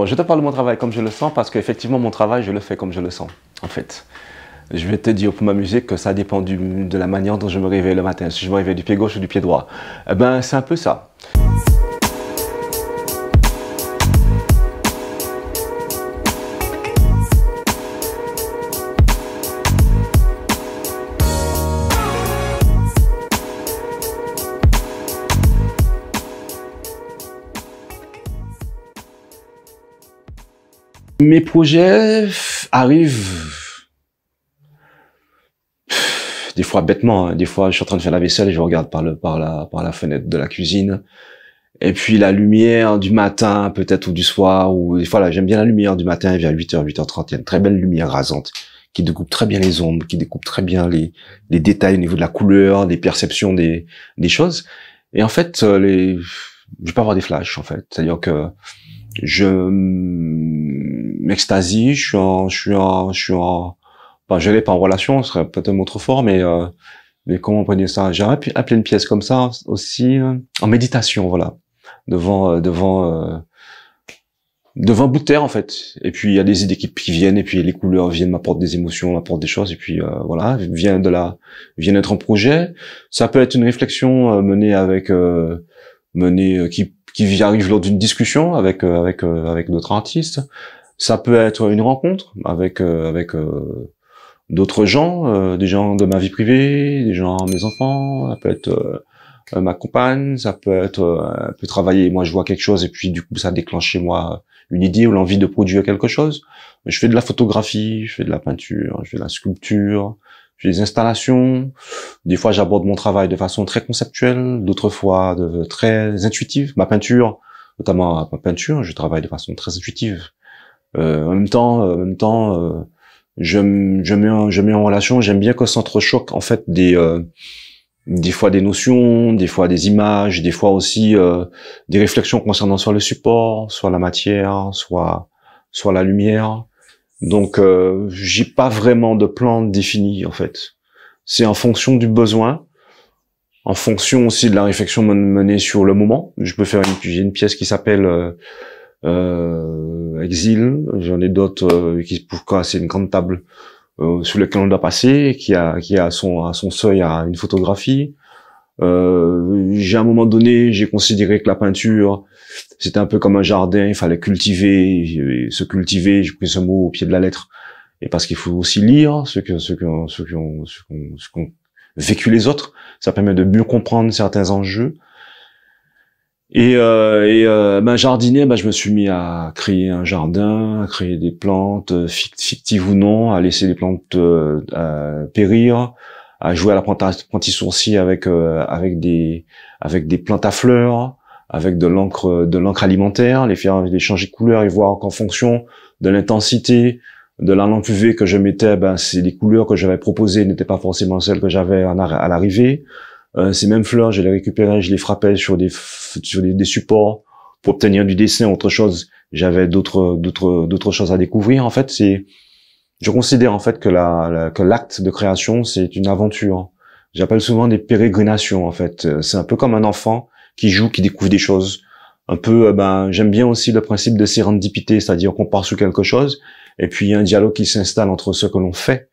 Bon, je te parle de mon travail comme je le sens parce qu'effectivement, mon travail, je le fais comme je le sens, en fait. Je vais te dire pour ma musique que ça dépend de la manière dont je me réveille le matin. Si je me réveille du pied gauche ou du pied droit. Eh ben, c'est un peu ça. Mes projets arrivent des fois bêtement, hein. Des fois je suis en train de faire la vaisselle et je regarde par la fenêtre de la cuisine. Et puis la lumière du matin peut-être ou du soir, ou des fois là j'aime bien la lumière du matin vers 8h, 8h30, il y a une très belle lumière rasante qui découpe très bien les ombres, qui découpe très bien les détails au niveau de la couleur, des perceptions des choses. Et en fait je vais pas avoir des flashs en fait, c'est-à-dire que je m'extasie, enfin, je n'ai pas en relation, ce serait peut-être un mot trop fort, mais comment on peut dire ça? J'aurais pu appeler une pièce comme ça aussi, en méditation, voilà, devant bout de terre en fait. Et puis il y a des idées qui viennent, et puis les couleurs viennent, m'apportent des émotions, m'apportent des choses, et puis voilà, vient d'être un projet. Ça peut être une réflexion menée qui arrive lors d'une discussion avec d'autres artistes. Ça peut être une rencontre avec d'autres gens, des gens de ma vie privée, des gens, mes enfants. Ça peut être ma compagne, ça peut travailler. Moi, je vois quelque chose et puis du coup, ça déclenche chez moi une idée ou l'envie de produire quelque chose. Je fais de la photographie, je fais de la peinture, je fais de la sculpture, je fais des installations. Des fois, j'aborde mon travail de façon très conceptuelle, d'autres fois très intuitive. Ma peinture, notamment ma peinture, je travaille de façon très intuitive. En même temps, je mets en relation. J'aime bien que s'entrechoquent en fait des fois des notions, des fois des images, des fois aussi des réflexions concernant soit le support, soit la matière, soit la lumière. Donc j'ai pas vraiment de plan défini en fait. C'est en fonction du besoin, en fonction aussi de la réflexion menée sur le moment. J'ai une pièce qui s'appelle Exil. J'en ai d'autres c'est une grande table sur laquelle on doit passer, qui a à son seuil à une photographie. À un moment donné, j'ai considéré que la peinture c'était un peu comme un jardin, il fallait se cultiver, j'ai pris ce mot au pied de la lettre, et parce qu'il faut aussi lire ce qu'ont vécu les autres, ça permet de mieux comprendre certains enjeux. Et jardiner, je me suis mis à créer un jardin, à créer des plantes, fictives ou non, à laisser les plantes périr, à jouer à l'apprenti sourcier avec des plantes à fleurs, avec de l'encre alimentaire, les changer de couleur et voir qu'en fonction de l'intensité de la lampe UV que je mettais, c'est les couleurs que j'avais proposées n'étaient pas forcément celles que j'avais à l'arrivée. Ces mêmes fleurs, je les récupérais, je les frappais sur des supports pour obtenir du dessin, autre chose. J'avais d'autres choses à découvrir. En fait, je considère en fait que l'acte de création, c'est une aventure. J'appelle souvent des pérégrinations en fait. C'est un peu comme un enfant qui joue, qui découvre des choses. Un peu, j'aime bien aussi le principe de sérendipité, c'est-à-dire qu'on part sur quelque chose et puis il y a un dialogue qui s'installe entre ce que l'on fait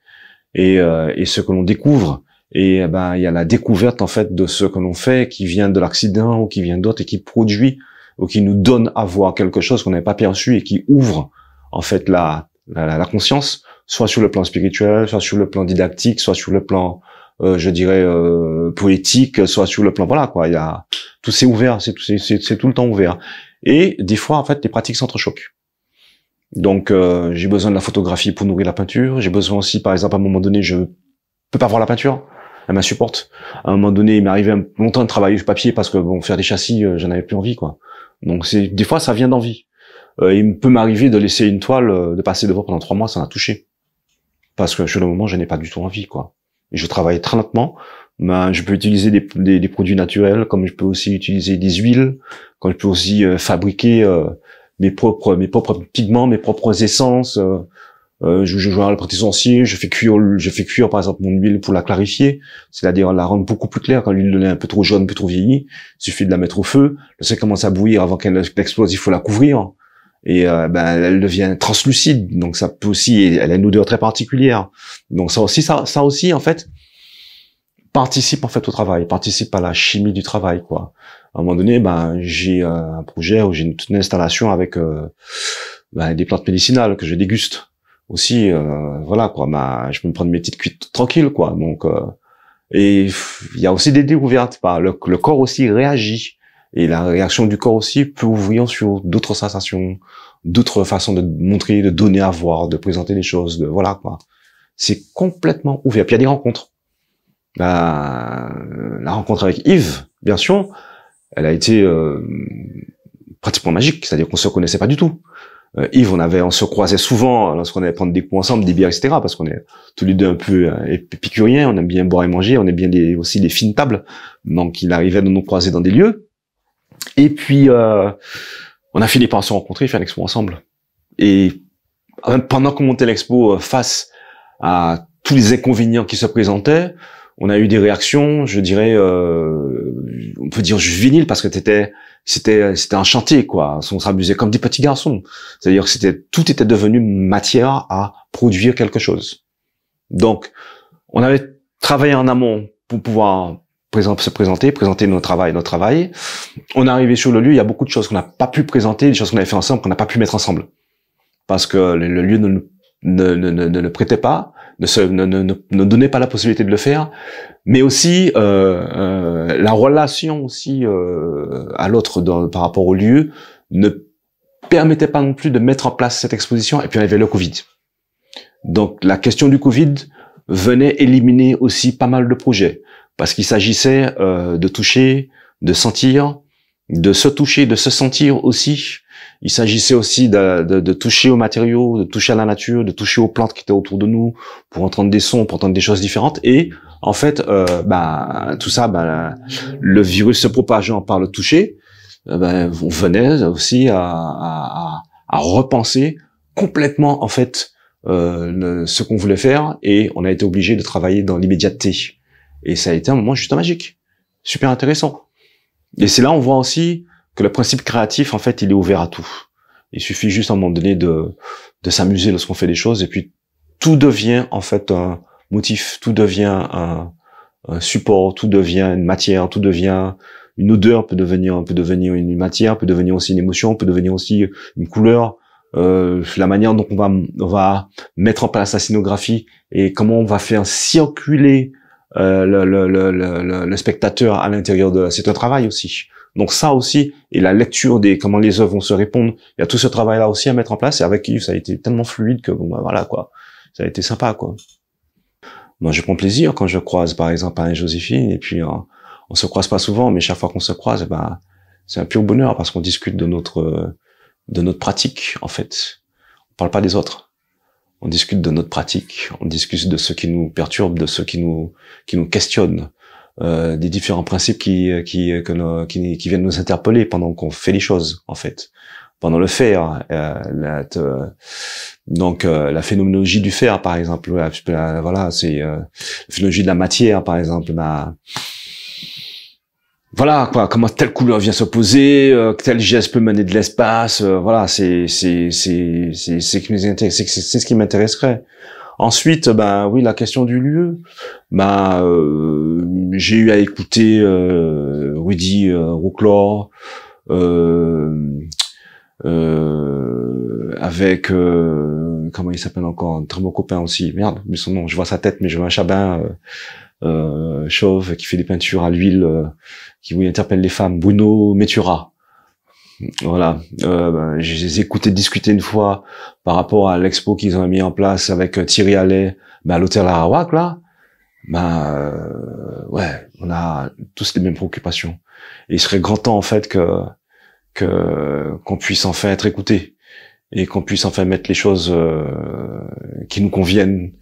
et ce que l'on découvre. Et il y a la découverte en fait de ce que l'on fait qui vient de l'accident ou qui vient d'autre et qui produit ou qui nous donne à voir quelque chose qu'on n'avait pas perçu et qui ouvre en fait la conscience, soit sur le plan spirituel, soit sur le plan didactique, soit sur le plan poétique, soit sur le plan il y a tout, c'est ouvert, c'est tout le temps ouvert. Et des fois en fait les pratiques s'entrechoquent. Donc j'ai besoin de la photographie pour nourrir la peinture, j'ai besoin aussi par exemple à un moment donné je peux pas voir la peinture, elle m'insupporte. À un moment donné, il m'est arrivé longtemps de travailler sur papier parce que faire des châssis, j'en avais plus envie, quoi. Donc des fois, ça vient d'envie. Il peut m'arriver de laisser une toile, de passer devant pendant 3 mois, ça m'a touché. Parce que sur le moment, je n'ai pas du tout envie, quoi. Et je travaille très lentement. Je peux utiliser des produits naturels, comme je peux aussi utiliser des huiles, comme je peux aussi fabriquer mes propres pigments, mes propres essences. Je joue à l'apprenti sorcier, je fais cuire par exemple mon huile pour la clarifier, c'est-à-dire la rendre beaucoup plus claire. Quand l'huile est un peu trop jaune, un peu trop vieillie, il suffit de la mettre au feu, le sel commence à bouillir avant qu'elle explose, il faut la couvrir, et elle devient translucide, donc ça peut aussi, elle a une odeur très particulière. Donc ça aussi en fait participe en fait au travail, participe à la chimie du travail, quoi. À un moment donné, j'ai un projet où j'ai une installation avec des plantes médicinales que je déguste aussi, voilà quoi. Je peux me prendre mes petites cuites tranquilles, quoi. Donc et il y a aussi des découvertes. Le corps aussi réagit, et la réaction du corps aussi peut ouvrir sur d'autres sensations, d'autres façons de montrer, de donner à voir, de présenter les choses, voilà quoi. C'est complètement ouvert. Puis il y a des rencontres. La rencontre avec Yves, bien sûr, elle a été pratiquement magique, c'est-à-dire qu'on se connaissait pas du tout. Yves, on se croisait souvent lorsqu'on allait prendre des coups ensemble, des bières, etc., parce qu'on est tous les deux un peu épicuriens, on aime bien boire et manger, on aime bien aussi les fines tables, donc il arrivait de nous croiser dans des lieux. Et puis on a fini par se rencontrer, faire l'expo ensemble. Et pendant qu'on montait l'expo, face à tous les inconvénients qui se présentaient, on a eu des réactions, je dirais, on peut dire juvéniles, parce que c'était un chantier, quoi. On s'amusait comme des petits garçons. C'est-à-dire que tout était devenu matière à produire quelque chose. Donc, on avait travaillé en amont pour pouvoir se présenter notre travail. On est arrivé sur le lieu, il y a beaucoup de choses qu'on n'a pas pu présenter, des choses qu'on avait fait ensemble, qu'on n'a pas pu mettre ensemble. Parce que le lieu ne le prêtait pas, ne donnait pas la possibilité de le faire, mais aussi la relation aussi à l'autre par rapport au lieu ne permettait pas non plus de mettre en place cette exposition. Et puis on avait le Covid. Donc la question du Covid venait éliminer aussi pas mal de projets, parce qu'il s'agissait de toucher, de sentir, de se toucher, de se sentir aussi. Il s'agissait aussi de toucher aux matériaux, de toucher à la nature, de toucher aux plantes qui étaient autour de nous, pour entendre des sons, pour entendre des choses différentes. Et en fait, tout ça, le virus se propageant par le toucher, on venait aussi à repenser complètement en fait ce qu'on voulait faire, et on a été obligé de travailler dans l'immédiateté. Et ça a été un moment juste magique, super intéressant. Et c'est là on voit aussi que le principe créatif, en fait, il est ouvert à tout. Il suffit juste à un moment donné de s'amuser lorsqu'on fait des choses, et puis tout devient en fait un motif, tout devient un support, tout devient une matière, tout devient une odeur, peut devenir une matière, peut devenir aussi une émotion, peut devenir aussi une couleur, la manière dont on va mettre en place la scénographie, et comment on va faire circuler le spectateur à l'intérieur c'est un travail aussi. Donc ça aussi, et la lecture comment les œuvres vont se répondre, il y a tout ce travail-là aussi à mettre en place, et avec Yves, ça a été tellement fluide que voilà quoi, ça a été sympa quoi. Moi je prends plaisir quand je croise par exemple Anne-Joséphine, et puis on se croise pas souvent, mais chaque fois qu'on se croise, c'est un pur bonheur, parce qu'on discute de notre pratique en fait. On parle pas des autres, on discute de notre pratique, on discute de ce qui nous perturbe, de ce qui nous questionne. Des différents principes qui viennent nous interpeller pendant qu'on fait les choses, en fait, pendant le faire. Donc la phénoménologie du faire, par exemple, voilà, c'est la phénoménologie de la matière, par exemple. Voilà quoi, comment telle couleur vient s'opposer, tel geste peut mener de l'espace. Voilà, c'est ce qui m'intéresserait. Ensuite, oui, la question du lieu. J'ai eu à écouter Rudy Rouclair, avec comment il s'appelle encore, un très beau copain aussi. Merde, mais son nom, je vois sa tête, mais je vois un chabin chauve qui fait des peintures à l'huile, qui interpelle les femmes. Bruno Metura. Voilà, j'ai écouté discuter une fois par rapport à l'expo qu'ils ont mis en place avec Thierry Allais, à l'hôtel Arawak là. Ouais, on a tous les mêmes préoccupations. Et il serait grand temps en fait qu'on puisse enfin être écouté, et qu'on puisse enfin mettre les choses qui nous conviennent,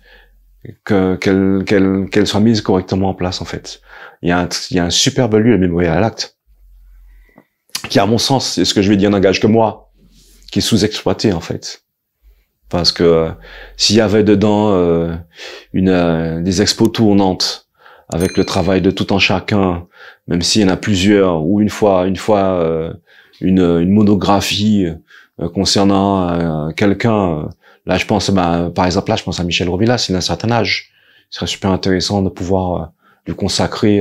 qu'elles soient mises correctement en place en fait. Il y a un superbe lieu, le Mémorial à l'acte, qui à mon sens, c'est ce que je vais dire n'engage que moi, qui est sous-exploité en fait. Parce que s'il y avait dedans des expos tournantes avec le travail de tout un chacun, même s'il y en a plusieurs, ou une fois une monographie concernant quelqu'un. Là, je pense, par exemple, là, je pense à Michel Rovilla, c'est d'un certain âge. Ce serait super intéressant de pouvoir lui consacrer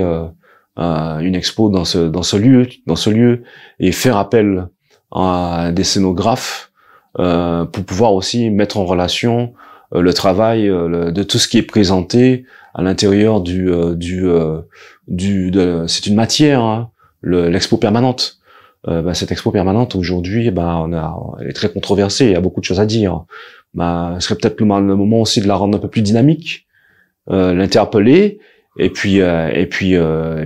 une expo dans ce lieu, et faire appel à des scénographes pour pouvoir aussi mettre en relation le travail de tout ce qui est présenté à l'intérieur c'est une matière, hein, l'expo permanente. Cette expo permanente aujourd'hui, elle est très controversée, il y a beaucoup de choses à dire. Ce serait peut-être le moment aussi de la rendre un peu plus dynamique, l'interpeller, et puis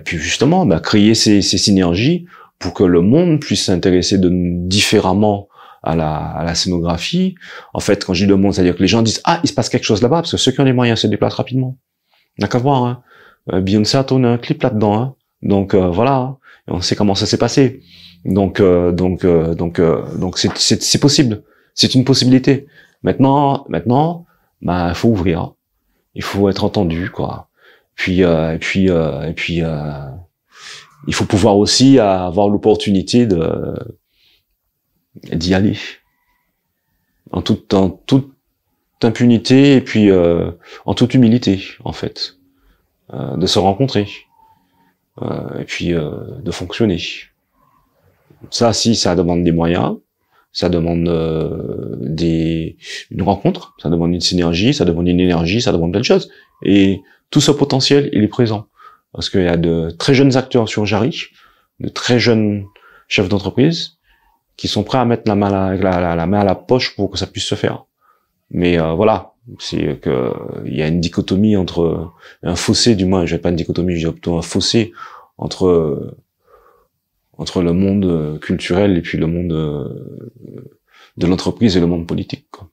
justement créer ces synergies pour que le monde puisse s'intéresser différemment à la scénographie. En fait, quand je dis le monde, c'est-à-dire que les gens disent il se passe quelque chose là-bas, parce que ceux qui ont les moyens se déplacent rapidement. On n'a qu'à voir, hein. Beyoncé a tourné un clip là-dedans, hein. Donc voilà, hein. On sait comment ça s'est passé. Donc c'est possible, c'est une possibilité. Maintenant, il faut ouvrir, il faut être entendu, quoi. Il faut pouvoir aussi avoir l'opportunité d'y aller en toute impunité, et puis en toute humilité, en fait, de se rencontrer, et puis de fonctionner. Ça demande des moyens, ça demande une rencontre, ça demande une synergie, ça demande une énergie, ça demande plein de choses. Et tout ce potentiel, il est présent. Parce qu'il y a de très jeunes acteurs sur Jarry, de très jeunes chefs d'entreprise, qui sont prêts à mettre la main à la poche pour que ça puisse se faire. Mais voilà, c'est que il y a une dichotomie un fossé, du moins, je vais pas une dichotomie, je dirais plutôt un fossé entre le monde culturel et puis le monde de l'entreprise et le monde politique, quoi.